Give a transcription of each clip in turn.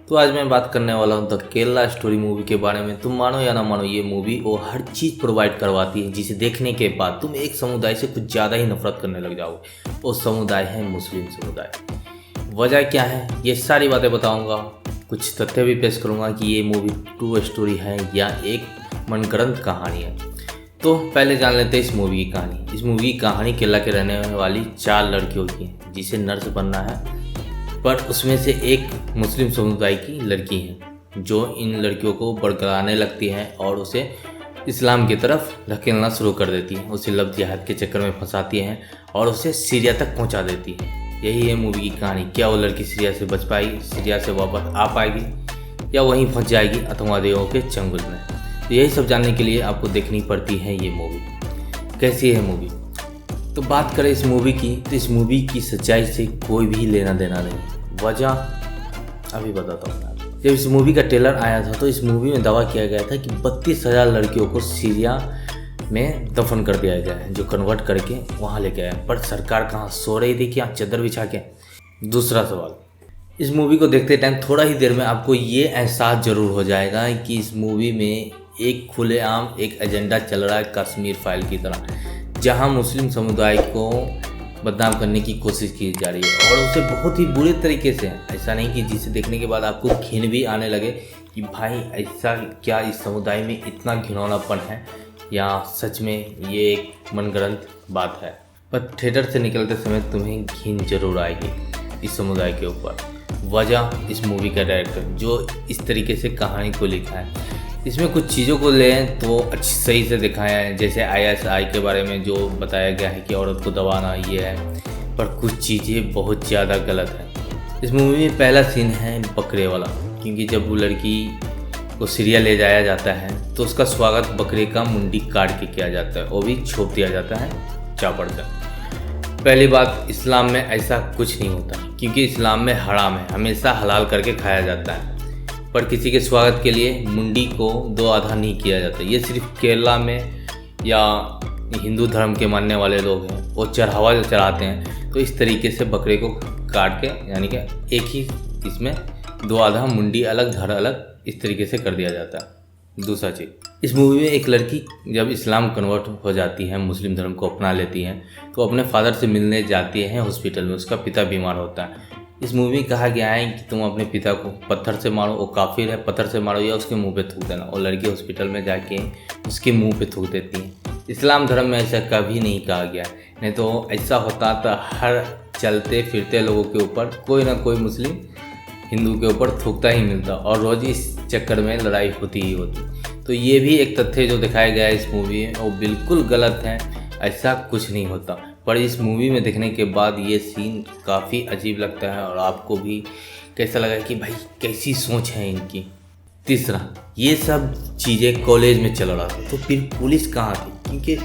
तो आज मैं बात करने वाला हूँ द केरला स्टोरी मूवी के बारे में। तुम मानो या ना मानो, ये मूवी वो हर चीज़ प्रोवाइड करवाती है जिसे देखने के बाद तुम एक समुदाय से कुछ ज़्यादा ही नफरत करने लग जाओगे। वो समुदाय है मुस्लिम समुदाय। वजह क्या है, ये सारी बातें बताऊँगा। कुछ तथ्य भी पेश करूँगा कि ये मूवी ट्रू स्टोरी है या एक मनगढ़ंत कहानी है। तो पहले जान लेते हैं इस मूवी की कहानी। इस मूवी की कहानी केरला के रहने वाली 4 लड़कियों की है जिसे नर्स बनना है, पर उसमें से एक मुस्लिम समुदाय की लड़की है जो इन लड़कियों को बड़काने लगती है और उसे इस्लाम की तरफ धकेलना शुरू कर देती है। उसे लव जिहाद के चक्कर में फंसाती है और उसे सीरिया तक पहुंचा देती है। यही है मूवी की कहानी। क्या वो लड़की सीरिया से बच पाएगी, सीरिया से वापस आ पाएगी, या वहीं फंस जाएगी आतंकवादियों के चंगुल में? तो यही सब जानने के लिए आपको देखनी पड़ती है ये मूवी। कैसी है मूवी? तो बात करें इस मूवी की, तो इस मूवी की सच्चाई से कोई भी लेना देना नहीं। वजह अभी बताता हूँ। जब इस मूवी का ट्रेलर आया था तो इस मूवी में दावा किया गया था कि 32,000 लड़कियों को सीरिया में दफन कर दिया गया है, जो कन्वर्ट करके वहाँ लेके आए। पर सरकार कहाँ सो रही थी, क्या चादर बिछा के? दूसरा सवाल, इस मूवी को देखते टाइम थोड़ा ही देर में आपको ये एहसास जरूर हो जाएगा कि इस मूवी में एक खुलेआम एक एजेंडा चल रहा है कश्मीर फाइल की तरह, जहाँ मुस्लिम समुदाय को बदनाम करने की कोशिश की जा रही है और उसे बहुत ही बुरे तरीके से। ऐसा नहीं कि जिसे देखने के बाद आपको घिन भी आने लगे कि भाई ऐसा क्या इस समुदाय में इतना घिनौनापन है, या सच में ये एक मनगढ़ंत बात है। पर थिएटर से निकलते समय तुम्हें घिन जरूर आएगी इस समुदाय के ऊपर। वजह इस मूवी का डायरेक्टर जो इस तरीके से कहानी को लिखा है। इसमें कुछ चीज़ों को लें तो सही से दिखाया है, जैसे ISI के बारे में जो बताया गया है कि औरत को दबाना ये है, पर कुछ चीज़ें बहुत ज़्यादा गलत है। इस मूवी में पहला सीन है बकरे वाला, क्योंकि जब वो लड़की को सीरिया ले जाया जाता है तो उसका स्वागत बकरे का मुंडी काट के किया जाता है, वो भी छोप दिया जाता है चापड़ कर। पहली बात, इस्लाम में ऐसा कुछ नहीं होता, क्योंकि इस्लाम में हराम है, हमेशा हलाल करके खाया जाता है। पर किसी के स्वागत के लिए मुंडी को 2 आधा नहीं किया जाता। ये सिर्फ केरला में या हिंदू धर्म के मानने वाले लोग हैं, वो चढ़ावा जो चढ़ाते हैं तो इस तरीके से बकरे को काट के, यानी कि एक ही इसमें 2 आधा मुंडी अलग धड़ अलग इस तरीके से कर दिया जाता है। दूसरा चीज़, इस मूवी में एक लड़की जब इस्लाम कन्वर्ट हो जाती है, मुस्लिम धर्म को अपना लेती है, तो अपने फादर से मिलने जाती है हॉस्पिटल में। उसका पिता बीमार होता है। इस मूवी में कहा गया है कि तुम अपने पिता को पत्थर से मारो, वो काफिर है, पत्थर से मारो या उसके मुंह पे थूक देना। और लड़की हॉस्पिटल में जाके उसके मुंह पे थूक देती है। इस्लाम धर्म में ऐसा कभी नहीं कहा गया, नहीं तो ऐसा होता तो हर चलते फिरते लोगों के ऊपर कोई ना कोई मुस्लिम हिंदू के ऊपर थूकता ही मिलता और रोज़ इस चक्कर में लड़ाई होती ही होती। तो ये भी एक तथ्य जो दिखाया गया है इस मूवी में, वो बिल्कुल गलत है, ऐसा कुछ नहीं होता। पर इस मूवी में देखने के बाद ये सीन काफ़ी अजीब लगता है और आपको भी कैसा लगा कि भाई कैसी सोच है इनकी। तीसरा, ये सब चीज़ें कॉलेज में चल रहा था, तो फिर पुलिस कहाँ थी? क्योंकि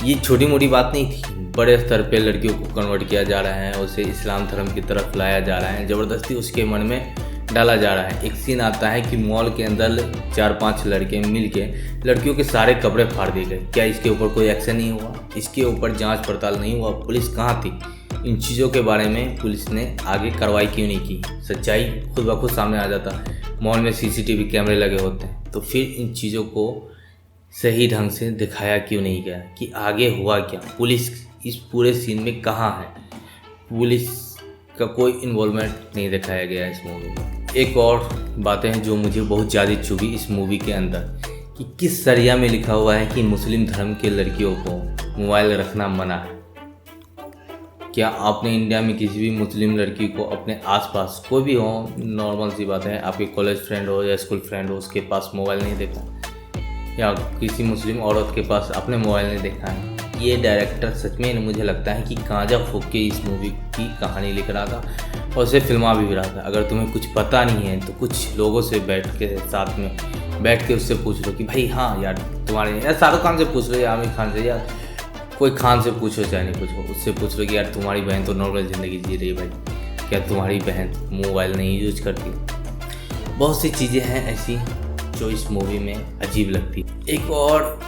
ये छोटी मोटी बात नहीं थी, बड़े स्तर पे लड़कियों को कन्वर्ट किया जा रहा है, उसे इस्लाम धर्म की तरफ लाया जा रहा है, ज़बरदस्ती उसके मन में डाला जा रहा है। एक सीन आता है कि मॉल के अंदर 4-5 लड़के मिल के लड़कियों के सारे कपड़े फाड़ दिए गए। क्या इसके ऊपर कोई एक्शन नहीं हुआ? इसके ऊपर जांच पड़ताल नहीं हुआ? पुलिस कहाँ थी? इन चीज़ों के बारे में पुलिस ने आगे कार्रवाई क्यों नहीं की? सच्चाई खुद ब खुद सामने आ जाता। मॉल में CCTV कैमरे लगे होते हैं, तो फिर इन चीज़ों को सही ढंग से दिखाया क्यों नहीं गया कि आगे हुआ क्या? पुलिस इस पूरे सीन में कहाँ है? पुलिस का कोई इन्वॉल्वमेंट नहीं दिखाया गया इस मूवी में। एक और बातें हैं जो मुझे बहुत ज़्यादा चुभी इस मूवी के अंदर, कि किस सरिया में लिखा हुआ है कि मुस्लिम धर्म के लड़कियों को मोबाइल रखना मना है। क्या आपने इंडिया में किसी भी मुस्लिम लड़की को अपने आसपास, कोई भी हो, नॉर्मल सी बात है, आपके कॉलेज फ्रेंड हो या स्कूल फ्रेंड हो, उसके पास मोबाइल नहीं देखा, या किसी मुस्लिम औरत के पास आपने मोबाइल नहीं देखा है? ये डायरेक्टर सच में मुझे लगता है कि गांजा फूंक के इस मूवी की कहानी लिख रहा था और उसे फिल्मा भी रहा था। अगर तुम्हें कुछ पता नहीं है तो कुछ लोगों से बैठ के साथ में बैठ के उससे पूछ लो कि भाई हाँ यार तुम्हारे, यार शाहरुख खान से पूछ लो या आमिर खान से, या कोई खान से पूछो चाहे नहीं पूछो, उससे पूछ लो कि यार तुम्हारी बहन तो नॉर्मल ज़िंदगी जी रही है भाई, क्या तुम्हारी बहन मोबाइल नहीं यूज करती? बहुत सी चीज़ें हैं ऐसी जो इस मूवी में अजीब लगती। एक और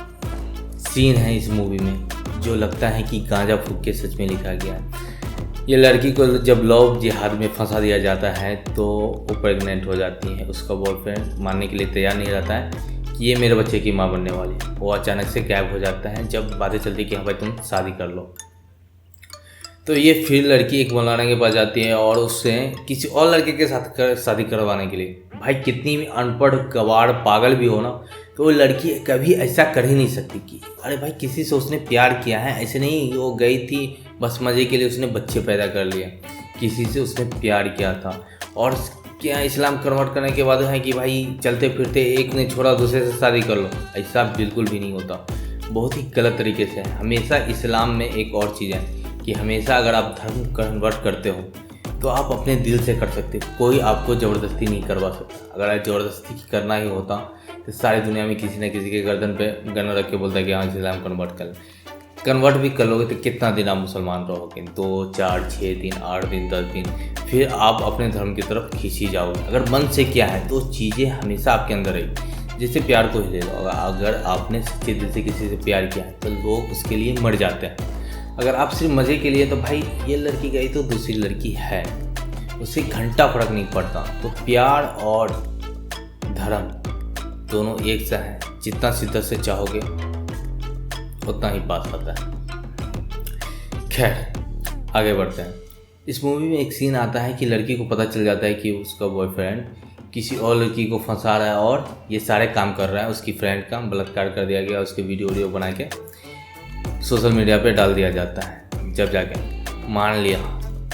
सीन है इस मूवी में जो लगता है कि गांजा फूंक के सच में लिखा गया है। ये लड़की को जब लव जिहाद में फंसा दिया जाता है तो वो प्रेग्नेंट हो जाती है। उसका बॉयफ्रेंड मानने के लिए तैयार नहीं रहता है कि ये मेरे बच्चे की माँ बनने वाली है। वो अचानक से गायब हो जाता है जब बातें चलती कि हाँ भाई तुम शादी कर लो। तो ये फिर लड़की एक मौलाना के पास जाती है और उससे किसी और लड़के के साथ शादी करवाने के लिए। भाई कितनी भी अनपढ़ गवार पागल भी हो ना, तो वो लड़की कभी ऐसा कर ही नहीं सकती कि अरे भाई किसी से उसने प्यार किया है। ऐसे नहीं, वो गई थी बस मज़े के लिए, उसने बच्चे पैदा कर लिए। किसी से उसने प्यार किया था। और क्या इस्लाम कन्वर्ट करने के बाद है कि भाई चलते फिरते एक ने छोड़ा दूसरे से शादी कर लो, ऐसा बिल्कुल भी नहीं होता। बहुत ही गलत तरीके से है। हमेशा इस्लाम में एक और चीज़ है कि हमेशा अगर आप धर्म कन्वर्ट करते हो तो आप अपने दिल से कर सकते हो, कोई आपको ज़बरदस्ती नहीं करवा सकता। अगर ज़बरदस्ती करना ही होता तो सारी दुनिया में किसी न किसी के गर्दन पे गन रख के बोलता है कि हाँ इस्लाम कन्वर्ट भी कर लोगे तो कितना दिन आप मुसलमान रहोगे? 2, 4, 6 दिन, 8 दिन, 10 दिन, फिर आप अपने धर्म की तरफ खींची जाओगे। अगर मन से किया है तो चीज़ें हमेशा आपके अंदर रहेगी। जैसे प्यार को ही ले लो, अगर आपने सच्चे दिल से किसी से प्यार किया है तो लोग उसके लिए मर जाते हैं। अगर आप सिर्फ मज़े के लिए, तो भाई ये लड़की गई तो दूसरी लड़की है, उससे घंटा फर्क नहीं पड़ता। तो प्यार और धर्म दोनों एक सा है, जितना शिद्दत से चाहोगे उतना ही पास आता है। खैर आगे बढ़ते हैं। इस मूवी में एक सीन आता है कि लड़की को पता चल जाता है कि उसका बॉयफ्रेंड किसी और लड़की को फंसा रहा है और ये सारे काम कर रहा है। उसकी फ्रेंड का बलात्कार कर दिया गया, उसके वीडियो बना के सोशल मीडिया पे डाल दिया जाता है। जब जाके मान लिया,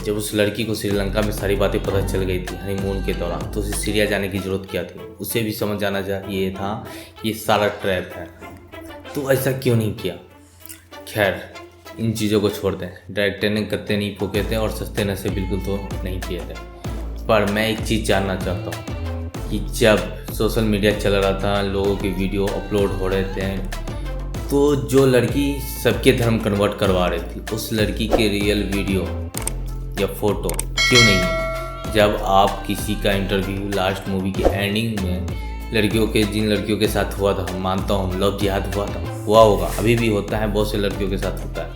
जब उस लड़की को श्रीलंका में सारी बातें पता चल गई थी हनीमून के दौरान, तो उसे सीरिया जाने की ज़रूरत क्या थी? उसे भी समझ जाना चाहिए था ये सारा ट्रैप है, तो ऐसा क्यों नहीं किया? खैर इन चीज़ों को छोड़ते हैं। डायरेक्टर ने गत्ते नहीं फूके थे और सस्ते नशे बिल्कुल तो नहीं किए थे। पर मैं एक चीज़ जानना चाहता हूँ कि जब सोशल मीडिया चल रहा था, लोगों के वीडियो अपलोड हो रहे थे, तो जो लड़की सबके धर्म कन्वर्ट करवा रही थी, उस लड़की के रियल वीडियो या फोटो क्यों नहीं है? जब आप किसी का इंटरव्यू लास्ट मूवी के एंडिंग में जिन लड़कियों के साथ हुआ था, मानता हूँ लव जिहाद हुआ होगा, अभी भी होता है, बहुत से लड़कियों के साथ होता है,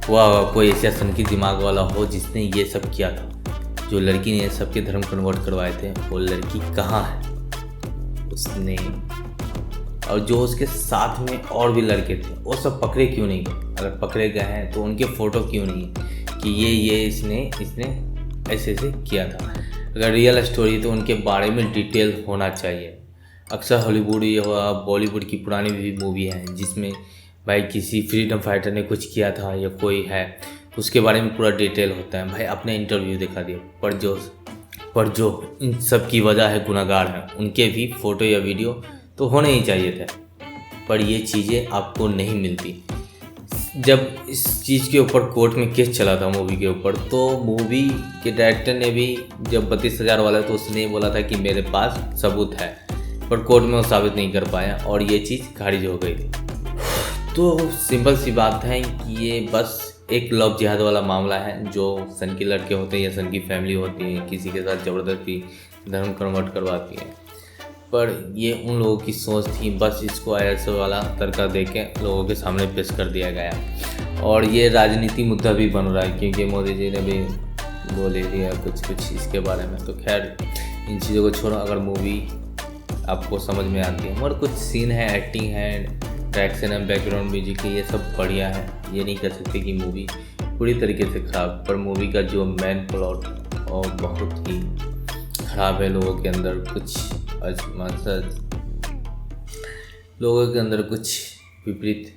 हुआ होगा। कोई ऐसा सनकी दिमाग वाला हो जिसने ये सब किया था। जो लड़की ने सबके धर्म कन्वर्ट करवाए थे, वो लड़की कहाँ है? उसने और जो उसके साथ में और भी लड़के थे, वो सब पकड़े क्यों नहीं गए? अगर पकड़े गए हैं तो उनके फ़ोटो क्यों नहीं कि ये इसने ऐसे किया था? अगर रियल स्टोरी तो उनके बारे में डिटेल होना चाहिए। अक्सर हॉलीवुड या बॉलीवुड की पुरानी भी मूवी हैं जिसमें भाई किसी फ्रीडम फाइटर ने कुछ किया था या कोई है, तो उसके बारे में पूरा डिटेल होता है। भाई अपने इंटरव्यू दिखा दिया, पर जो इन सब की वजह है गुनहगार हैं, उनके भी फ़ोटो या वीडियो तो होने ही चाहिए थे। पर ये चीज़ें आपको नहीं मिलती। जब इस चीज़ के ऊपर कोर्ट में केस चला था मूवी के ऊपर, तो मूवी के डायरेक्टर ने भी जब 32,000 वाला, तो उसने बोला था कि मेरे पास सबूत है, पर कोर्ट में वो साबित नहीं कर पाया और ये चीज़ खारिज हो गई थी। तो सिंपल सी बात है कि ये बस एक लव जिहाद वाला मामला है। जो सन के लड़के होते हैं या सन की फैमिली होती है, किसी के साथ ज़बरदस्ती धर्म कन्वर्ट करवाती है, पर ये उन लोगों की सोच थी। बस इसको ऐसे वाला तरीका दे के लोगों के सामने पेश कर दिया गया और ये राजनीति मुद्दा भी बन रहा है क्योंकि मोदी जी ने भी बोले दिया कुछ इसके बारे में। तो खैर इन चीज़ों को छोड़ो, अगर मूवी आपको समझ में आती है, और कुछ सीन है, एक्टिंग है, डायरेक्शन है, बैकग्राउंड म्यूजिक है, ये सब बढ़िया है। ये नहीं कह सकते कि मूवी पूरी तरीके से ख़राब, पर मूवी का जो मेन प्लॉट और बहुत ही ख़राब है। लोगों के अंदर कुछ विपरीत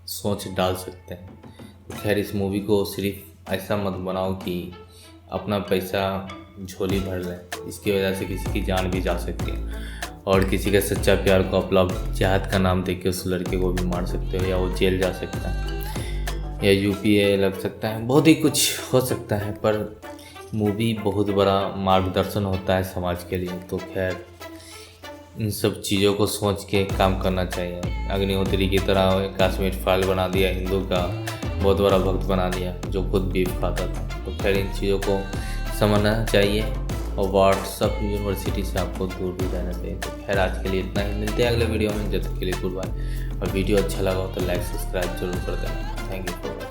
सोच डाल सकते हैं। तो खैर इस मूवी को सिर्फ ऐसा मत बनाओ कि अपना पैसा झोली भर लें, इसकी वजह से किसी की जान भी जा सकती है और किसी का सच्चा प्यार को आप लव जिहाद का नाम देके उस लड़के को भी मार सकते हो, या वो जेल जा सकता है या यूपीए लग सकता है, बहुत ही कुछ हो सकता है। पर मूवी बहुत बड़ा मार्गदर्शन होता है समाज के लिए। तो खैर इन सब चीज़ों को सोच के काम करना चाहिए। अग्निहोत्री की तरह कश्मीर फाइल बना दिया, हिंदू का बहुत बड़ा भक्त बना दिया जो खुद बीफ खाता था। तो खैर इन चीज़ों को समझना चाहिए और व्हाट्सअप यूनिवर्सिटी से आपको दूर भी रहना चाहिए। तो खैर आज के लिए इतना ही, मिलते हैं अगले वीडियो में। जब तक के लिए गुड बाय। और वीडियो अच्छा लगा हो तो लाइक सब्सक्राइब जरूर कर देना। Thank you for